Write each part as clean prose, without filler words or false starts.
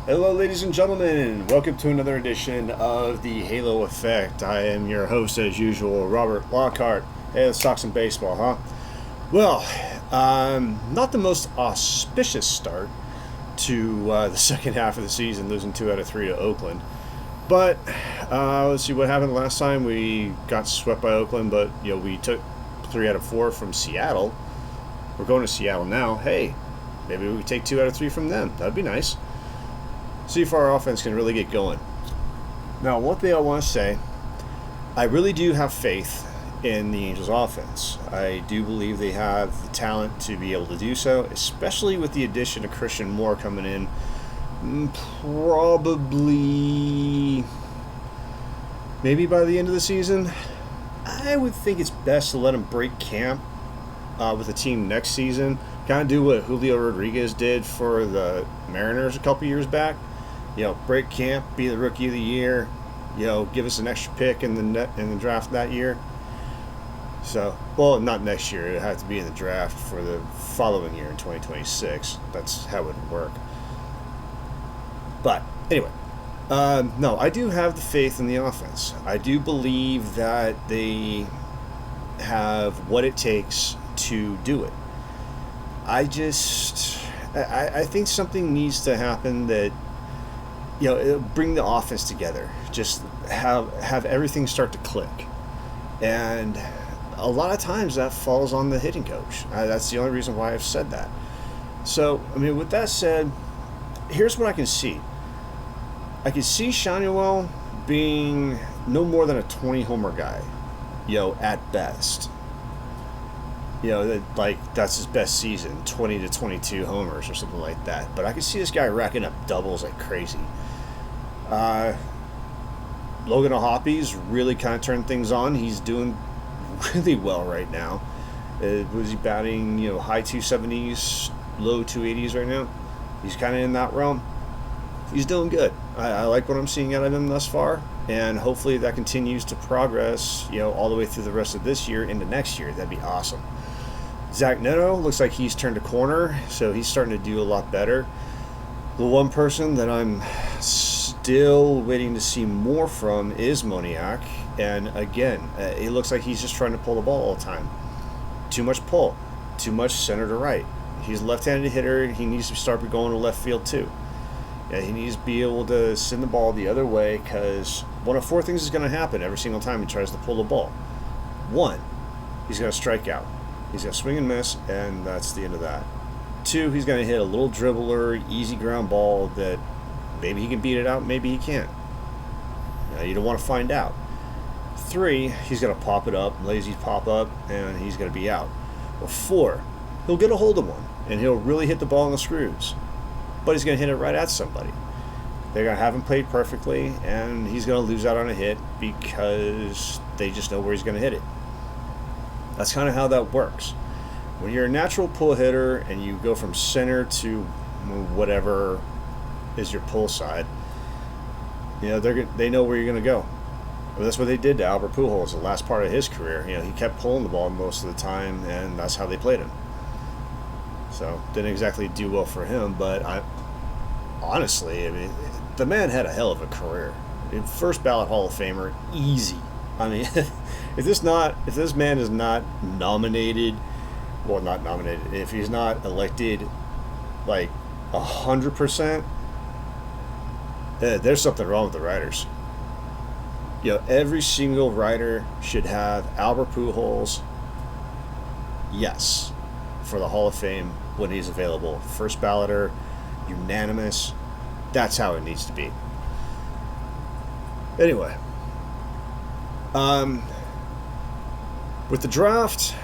Hello, ladies and gentlemen. Welcome to another edition of the Halo Effect. I am your host, as usual, Robert Lockhart. Hey, let's talk some baseball, huh? Well, not the most auspicious start to the second half of the season, losing 2 out of 3 to Oakland. But let's see what happened last time. We got swept by Oakland, but we took 3 out of 4 from Seattle. We're going to Seattle now. Hey, maybe we could take 2 out of 3 from them. That'd be nice. See if our offense can really get going. Now, one thing I want to say, I really do have faith in the Angels' offense. I do believe they have the talent to be able to do so, especially with the addition of Christian Moore coming in. Probably, maybe by the end of the season. I would think it's best to let him break camp with the team next season. Kind of do what Julio Rodriguez did for the Mariners a couple years back. Break camp, be the rookie of the year. Give us an extra pick in the draft that year. So, well, not next year. It had to be in the draft for the following year in 2026. That's how it would work. But anyway, no, I do have the faith in the offense. I do believe that they have what it takes to do it. I think something needs to happen that it'll bring the offense together. Just have everything start to click. And a lot of times that falls on the hitting coach. That's the only reason why I've said that. So, with that said, here's what I can see. I can see Shanuel being no more than a 20 homer guy, at best. That's his best season, 20 to 22 homers or something like that. But I can see this guy racking up doubles like crazy. Logan O'Hoppy's really kind of turned things on. He's doing really well right now. Was he batting, high 270s, low 280s right now? He's kind of in that realm. He's doing good. I like what I'm seeing out of him thus far, and hopefully that continues to progress, all the way through the rest of this year into next year. That'd be awesome. Zach Neto looks like he's turned a corner, so he's starting to do a lot better. The one person that I'm still waiting to see more from is Moniak, and again, it looks like he's just trying to pull the ball all the time. Too much pull, too much center to right. He's a left-handed hitter. He needs to start going to left field too. He needs to be able to send the ball the other way, because one of 4 things is going to happen every single time he tries to pull the ball. 1, he's going to strike out. He's going to swing and miss, and that's the end of that. 2, he's going to hit a little dribbler, easy ground ball that maybe he can beat it out, maybe he can't. You don't want to find out. 3, he's going to pop it up, lazy pop up, and he's going to be out. Or 4, he'll get a hold of one, and he'll really hit the ball in the screws. But he's going to hit it right at somebody. They're going to have him played perfectly, and he's going to lose out on a hit because they just know where he's going to hit it. That's kind of how that works. When you're a natural pull hitter and you go from center to whatever is your pull side, they know where you're going to go. Well, that's what they did to Albert Pujols the last part of his career. He kept pulling the ball most of the time, and that's how they played him. So, didn't exactly do well for him, but honestly, the man had a hell of a career. First ballot Hall of Famer, easy. If this man is not nominated, if he's not elected, 100%, there's something wrong with the writers. Every single writer should have Albert Pujols, yes, for the Hall of Fame when he's available. First balloter, unanimous. That's how it needs to be. Anyway, with the draft,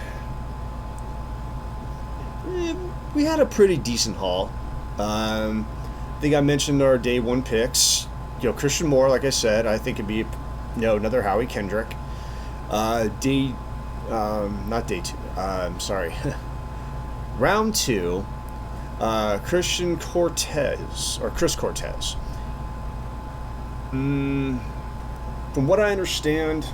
we had a pretty decent haul. I think I mentioned our day 1 picks. Christian Moore, like I said, I think it'd be another Howie Kendrick. Not day 2. Sorry. Round 2, Chris Cortez. From what I understand,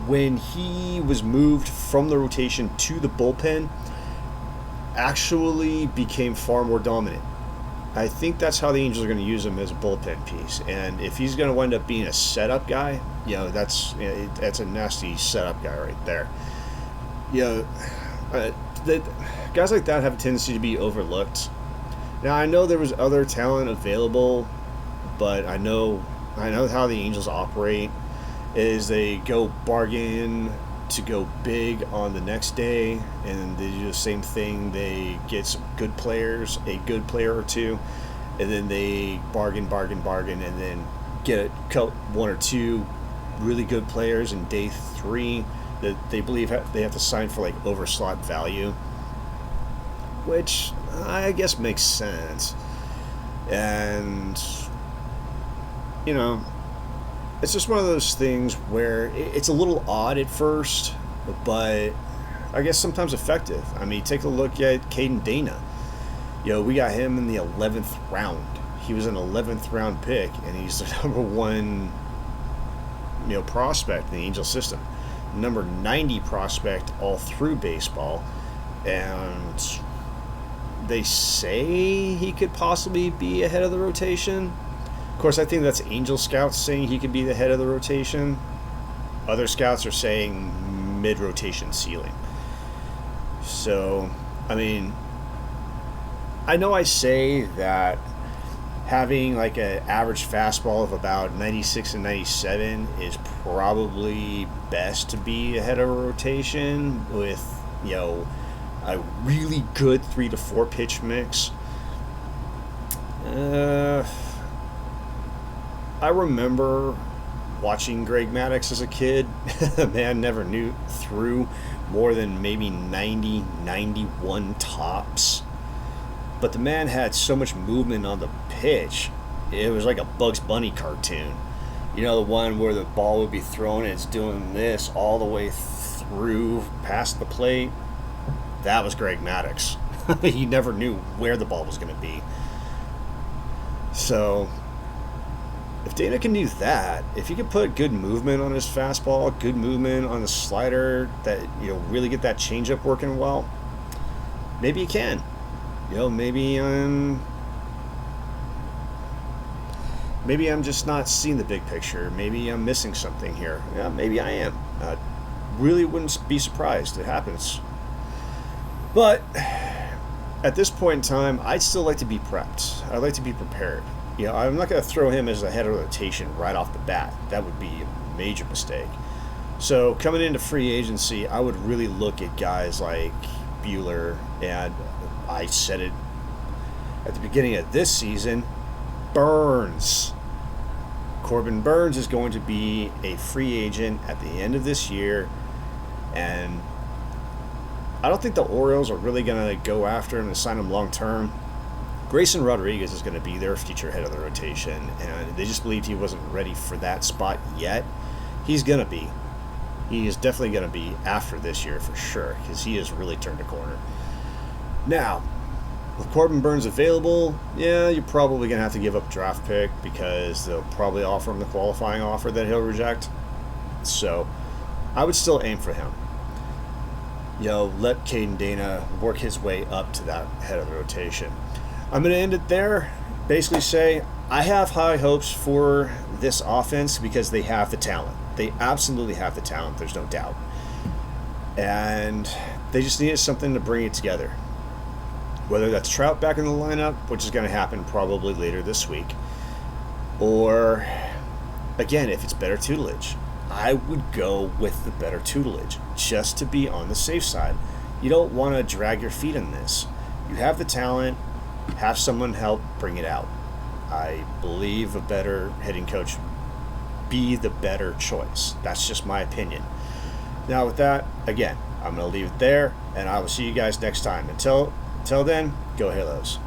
when he was moved from the rotation to the bullpen, actually became far more dominant. I think that's how the Angels are going to use him as a bullpen piece. And if he's going to wind up being a setup guy, that's a nasty setup guy right there. Guys like that have a tendency to be overlooked. Now I know there was other talent available, but I know how the Angels operate is they go bargain to go big on the next day, and they do the same thing. They get some good players, a good player or two, and then they bargain, and then get one or two really good players in day 3 that they believe they have to sign for like overslot value, which I guess makes sense. And it's just one of those things where it's a little odd at first, but I guess sometimes effective. I mean, take a look at Caden Dana. We got him in the 11th round. He was an 11th round pick, and he's the number 1, prospect in the Angel system. Number 90 prospect all through baseball, and they say he could possibly be ahead of the rotation. Of course, I think that's Angel scouts saying he could be the head of the rotation. Other scouts are saying mid-rotation ceiling. So, I mean, I know I say that having like an average fastball of about 96 and 97 is probably best to be ahead of a rotation with, a really good 3 to 4 pitch mix. I remember watching Greg Maddux as a kid. The man never threw more than maybe 90, 91 tops. But the man had so much movement on the pitch. It was like a Bugs Bunny cartoon. The one where the ball would be thrown and it's doing this all the way through past the plate. That was Greg Maddux. He never knew where the ball was going to be. So if Dana can do that, if he can put good movement on his fastball, good movement on the slider, that really get that changeup working well, maybe he can. Maybe I'm just not seeing the big picture. Maybe I'm missing something here. Yeah, maybe I am. Really wouldn't be surprised. It happens. But at this point in time, I'd still like to be prepped. I'd like to be prepared. I'm not going to throw him as the head of rotation right off the bat. That would be a major mistake. So coming into free agency, I would really look at guys like Buehler, and I said it at the beginning of this season, Burns. Corbin Burns is going to be a free agent at the end of this year, and I don't think the Orioles are really going to go after him and sign him long term. Grayson Rodriguez is going to be their future head of the rotation, and they just believed he wasn't ready for that spot yet. He's going to be. He is definitely going to be after this year for sure, because he has really turned a corner. Now, with Corbin Burns available, you're probably going to have to give up a draft pick because they'll probably offer him the qualifying offer that he'll reject. So I would still aim for him. Let Caden Dana work his way up to that head of the rotation. I'm going to end it there. Basically say I have high hopes for this offense because they have the talent. They absolutely have the talent. There's no doubt. And they just needed something to bring it together. Whether that's Trout back in the lineup, which is going to happen probably later this week, or, again, if it's better tutelage, I would go with the better tutelage just to be on the safe side. You don't want to drag your feet in this. You have the talent. Have someone help bring it out. I believe a better hitting coach would be the better choice. That's just my opinion. Now with that, again, I'm going to leave it there, and I will see you guys next time. Until then, go Halos.